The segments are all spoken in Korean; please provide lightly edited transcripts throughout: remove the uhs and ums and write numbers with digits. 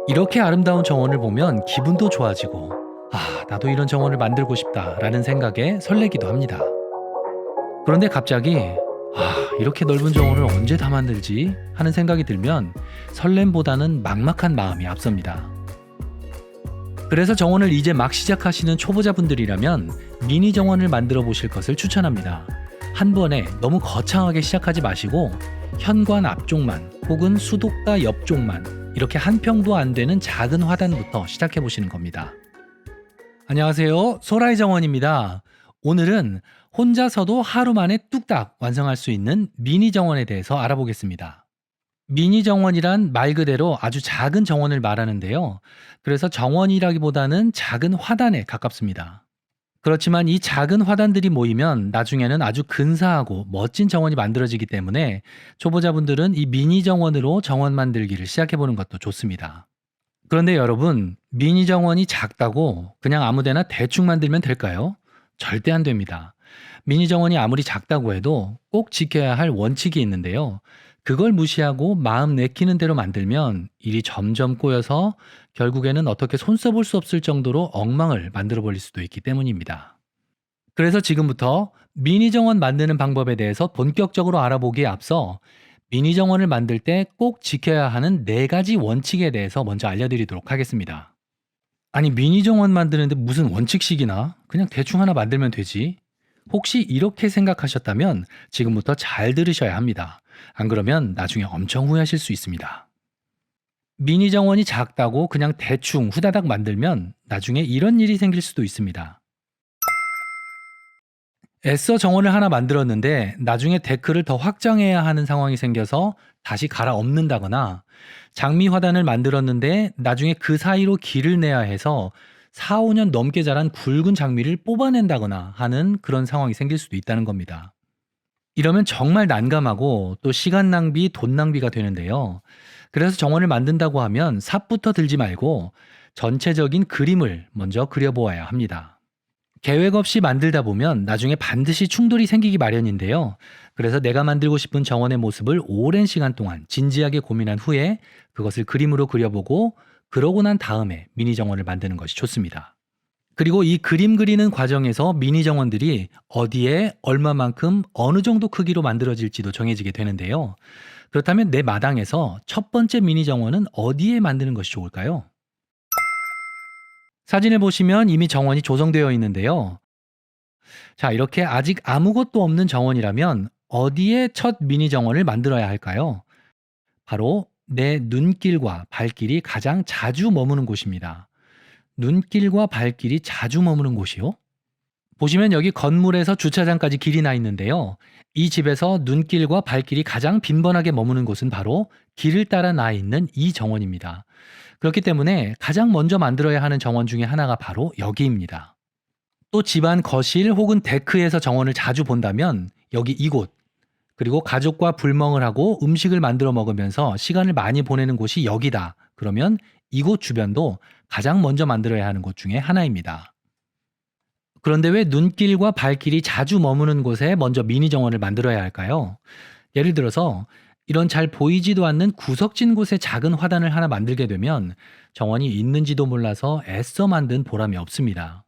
이렇게 아름다운 정원을 보면 기분도 좋아지고, 나도 이런 정원을 만들고 싶다라는 생각에 설레기도 합니다. 그런데 갑자기, 이렇게 넓은 정원을 언제 다 만들지? 하는 생각이 들면 설렘보다는 막막한 마음이 앞섭니다. 그래서 정원을 이제 막 시작하시는 초보자분들이라면 미니 정원을 만들어 보실 것을 추천합니다. 한 번에 너무 거창하게 시작하지 마시고 현관 앞쪽만 혹은 수도가 옆쪽만 이렇게 한 평도 안 되는 작은 화단부터 시작해 보시는 겁니다. 안녕하세요. 소라이 정원입니다. 오늘은 혼자서도 하루 만에 뚝딱 완성할 수 있는 미니 정원에 대해서 알아보겠습니다. 미니 정원이란 말 그대로 아주 작은 정원을 말하는데요. 그래서 정원이라기보다는 작은 화단에 가깝습니다. 그렇지만 이 작은 화단들이 모이면 나중에는 아주 근사하고 멋진 정원이 만들어지기 때문에 초보자분들은 이 미니 정원으로 정원 만들기를 시작해 보는 것도 좋습니다. 그런데 여러분, 미니 정원이 작다고 그냥 아무데나 대충 만들면 될까요? 절대 안 됩니다. 미니 정원이 아무리 작다고 해도 꼭 지켜야 할 원칙이 있는데요. 그걸 무시하고 마음 내키는 대로 만들면 일이 점점 꼬여서 결국에는 어떻게 손 써볼 수 없을 정도로 엉망을 만들어 버릴 수도 있기 때문입니다. 그래서 지금부터 미니 정원 만드는 방법에 대해서 본격적으로 알아보기에 앞서 미니 정원을 만들 때 꼭 지켜야 하는 4가지 원칙에 대해서 먼저 알려드리도록 하겠습니다. 아니, 미니 정원 만드는데 무슨 원칙식이나 그냥 대충 하나 만들면 되지? 혹시 이렇게 생각하셨다면 지금부터 잘 들으셔야 합니다. 안 그러면 나중에 엄청 후회하실 수 있습니다. 미니 정원이 작다고 그냥 대충 후다닥 만들면 나중에 이런 일이 생길 수도 있습니다. 애써 정원을 하나 만들었는데 나중에 데크를 더 확장해야 하는 상황이 생겨서 다시 갈아엎는다거나, 장미 화단을 만들었는데 나중에 그 사이로 길을 내야 해서 4, 5년 넘게 자란 굵은 장미를 뽑아낸다거나 하는 그런 상황이 생길 수도 있다는 겁니다. 이러면 정말 난감하고 또 시간 낭비, 돈 낭비가 되는데요. 그래서 정원을 만든다고 하면 삽부터 들지 말고 전체적인 그림을 먼저 그려보아야 합니다. 계획 없이 만들다 보면 나중에 반드시 충돌이 생기기 마련인데요. 그래서 내가 만들고 싶은 정원의 모습을 오랜 시간 동안 진지하게 고민한 후에 그것을 그림으로 그려보고, 그러고 난 다음에 미니 정원을 만드는 것이 좋습니다. 그리고 이 그림 그리는 과정에서 미니 정원들이 어디에 얼마만큼 어느 정도 크기로 만들어질지도 정해지게 되는데요. 그렇다면 내 마당에서 첫 번째 미니 정원은 어디에 만드는 것이 좋을까요? 사진을 보시면 이미 정원이 조성되어 있는데요. 자, 이렇게 아직 아무것도 없는 정원이라면 어디에 첫 미니 정원을 만들어야 할까요? 바로 내 눈길과 발길이 가장 자주 머무는 곳입니다. 눈길과 발길이 자주 머무는 곳이요? 보시면 여기 건물에서 주차장까지 길이 나 있는데요. 이 집에서 눈길과 발길이 가장 빈번하게 머무는 곳은 바로 길을 따라 나 있는 이 정원입니다. 그렇기 때문에 가장 먼저 만들어야 하는 정원 중에 하나가 바로 여기입니다. 또 집안 거실 혹은 데크에서 정원을 자주 본다면 여기 이곳, 그리고 가족과 불멍을 하고 음식을 만들어 먹으면서 시간을 많이 보내는 곳이 여기다, 그러면 이곳 주변도 가장 먼저 만들어야 하는 곳 중에 하나입니다. 그런데 왜 눈길과 발길이 자주 머무는 곳에 먼저 미니 정원을 만들어야 할까요? 예를 들어서 이런 잘 보이지도 않는 구석진 곳에 작은 화단을 하나 만들게 되면 정원이 있는지도 몰라서 애써 만든 보람이 없습니다.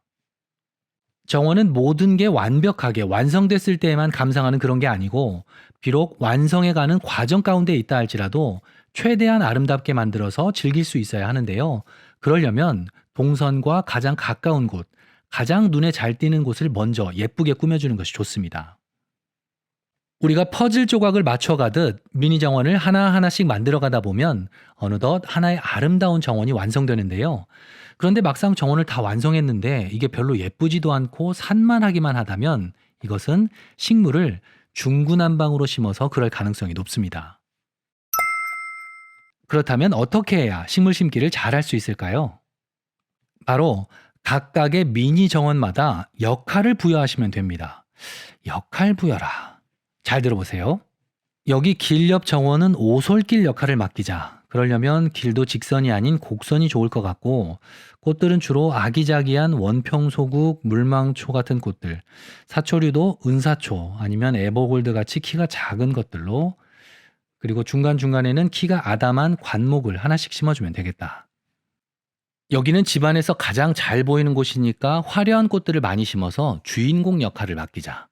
정원은 모든 게 완벽하게 완성됐을 때에만 감상하는 그런 게 아니고, 비록 완성해 가는 과정 가운데 있다 할지라도 최대한 아름답게 만들어서 즐길 수 있어야 하는데요. 그러려면 동선과 가장 가까운 곳, 가장 눈에 잘 띄는 곳을 먼저 예쁘게 꾸며주는 것이 좋습니다. 우리가 퍼즐 조각을 맞춰가듯 미니 정원을 하나하나씩 만들어 가다 보면 어느덧 하나의 아름다운 정원이 완성되는데요. 그런데 막상 정원을 다 완성했는데 이게 별로 예쁘지도 않고 산만하기만 하다면 이것은 식물을 중구난방으로 심어서 그럴 가능성이 높습니다. 그렇다면 어떻게 해야 식물 심기를 잘 할 수 있을까요? 바로 각각의 미니 정원마다 역할을 부여하시면 됩니다. 역할 부여라. 잘 들어보세요. 여기 길 옆 정원은 오솔길 역할을 맡기자. 그러려면 길도 직선이 아닌 곡선이 좋을 것 같고, 꽃들은 주로 아기자기한 원평소국, 물망초 같은 꽃들, 사초류도 은사초 아니면 에버골드 같이 키가 작은 것들로, 그리고 중간중간에는 키가 아담한 관목을 하나씩 심어주면 되겠다. 여기는 집안에서 가장 잘 보이는 곳이니까 화려한 꽃들을 많이 심어서 주인공 역할을 맡기자.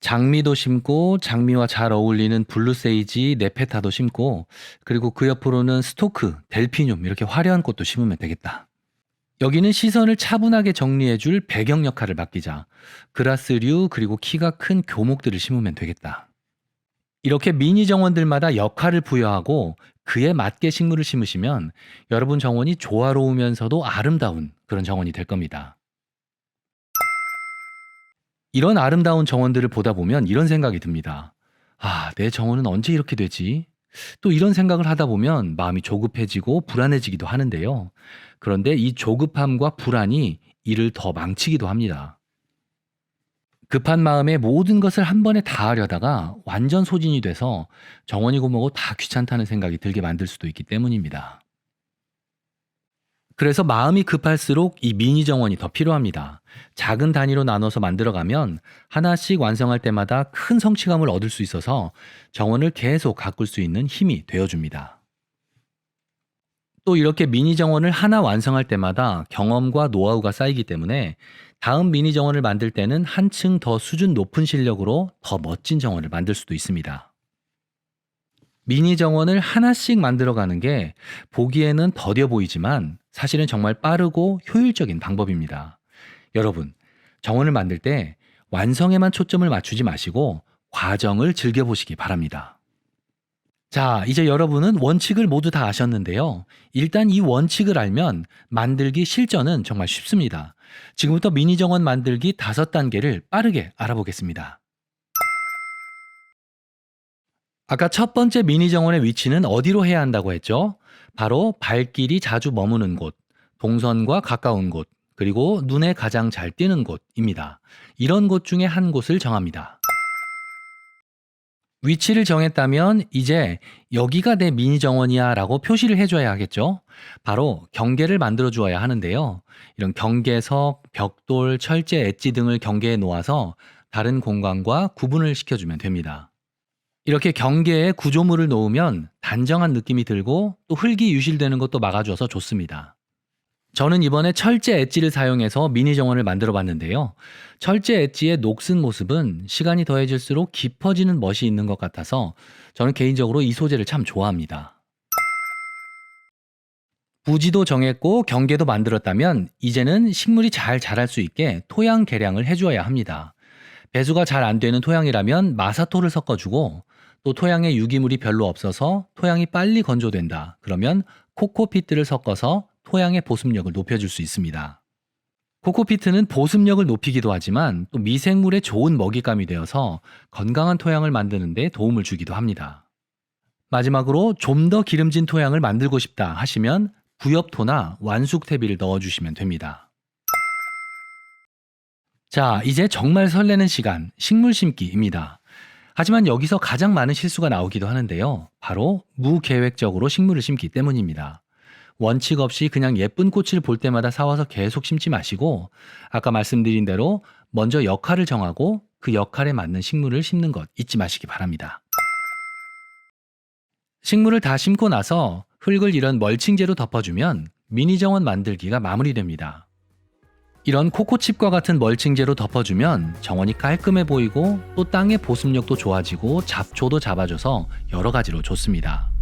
장미도 심고 장미와 잘 어울리는 블루세이지, 네페타도 심고 그리고 그 옆으로는 스토크, 델피늄 이렇게 화려한 꽃도 심으면 되겠다. 여기는 시선을 차분하게 정리해줄 배경 역할을 맡기자. 그라스류 그리고 키가 큰 교목들을 심으면 되겠다. 이렇게 미니 정원들마다 역할을 부여하고 그에 맞게 식물을 심으시면 여러분 정원이 조화로우면서도 아름다운 그런 정원이 될 겁니다. 이런 아름다운 정원들을 보다 보면 이런 생각이 듭니다. 아, 내 정원은 언제 이렇게 되지? 또 이런 생각을 하다 보면 마음이 조급해지고 불안해지기도 하는데요. 그런데 이 조급함과 불안이 일을 더 망치기도 합니다. 급한 마음에 모든 것을 한 번에 다 하려다가 완전 소진이 돼서 정원이고 뭐고 다 귀찮다는 생각이 들게 만들 수도 있기 때문입니다. 그래서 마음이 급할수록 이 미니 정원이 더 필요합니다. 작은 단위로 나눠서 만들어가면 하나씩 완성할 때마다 큰 성취감을 얻을 수 있어서 정원을 계속 가꿀 수 있는 힘이 되어줍니다. 또 이렇게 미니 정원을 하나 완성할 때마다 경험과 노하우가 쌓이기 때문에 다음 미니 정원을 만들 때는 한층 더 수준 높은 실력으로 더 멋진 정원을 만들 수도 있습니다. 미니 정원을 하나씩 만들어가는 게 보기에는 더뎌 보이지만 사실은 정말 빠르고 효율적인 방법입니다. 여러분, 정원을 만들 때 완성에만 초점을 맞추지 마시고 과정을 즐겨보시기 바랍니다. 자, 이제 여러분은 원칙을 모두 다 아셨는데요. 일단 이 원칙을 알면 만들기 실전은 정말 쉽습니다. 지금부터 미니 정원 만들기 5단계를 빠르게 알아보겠습니다. 아까 첫 번째 미니 정원의 위치는 어디로 해야 한다고 했죠? 바로 발길이 자주 머무는 곳, 동선과 가까운 곳, 그리고 눈에 가장 잘 띄는 곳입니다. 이런 곳 중에 한 곳을 정합니다. 위치를 정했다면 이제 여기가 내 미니 정원이야 라고 표시를 해줘야 하겠죠? 바로 경계를 만들어 주어야 하는데요. 이런 경계석, 벽돌, 철제 엣지 등을 경계에 놓아서 다른 공간과 구분을 시켜주면 됩니다. 이렇게 경계에 구조물을 놓으면 단정한 느낌이 들고 또 흙이 유실되는 것도 막아줘서 좋습니다. 저는 이번에 철제 엣지를 사용해서 미니 정원을 만들어 봤는데요. 철제 엣지의 녹슨 모습은 시간이 더해질수록 깊어지는 멋이 있는 것 같아서 저는 개인적으로 이 소재를 참 좋아합니다. 부지도 정했고 경계도 만들었다면 이제는 식물이 잘 자랄 수 있게 토양 개량을 해주어야 합니다. 배수가 잘 안 되는 토양이라면 마사토를 섞어주고 또 토양에 유기물이 별로 없어서 토양이 빨리 건조된다. 그러면 코코피트를 섞어서 토양의 보습력을 높여줄 수 있습니다. 코코피트는 보습력을 높이기도 하지만 또 미생물의 좋은 먹잇감이 되어서 건강한 토양을 만드는 데 도움을 주기도 합니다. 마지막으로 좀 더 기름진 토양을 만들고 싶다 하시면 부엽토나 완숙태비를 넣어주시면 됩니다. 자, 이제 정말 설레는 시간, 식물 심기입니다. 하지만 여기서 가장 많은 실수가 나오기도 하는데요. 바로 무계획적으로 식물을 심기 때문입니다. 원칙 없이 그냥 예쁜 꽃을 볼 때마다 사와서 계속 심지 마시고 아까 말씀드린 대로 먼저 역할을 정하고 그 역할에 맞는 식물을 심는 것 잊지 마시기 바랍니다. 식물을 다 심고 나서 흙을 이런 멀칭제로 덮어주면 미니 정원 만들기가 마무리됩니다. 이런 코코칩과 같은 멀칭제로 덮어주면 정원이 깔끔해 보이고 또 땅의 보습력도 좋아지고 잡초도 잡아줘서 여러 가지로 좋습니다.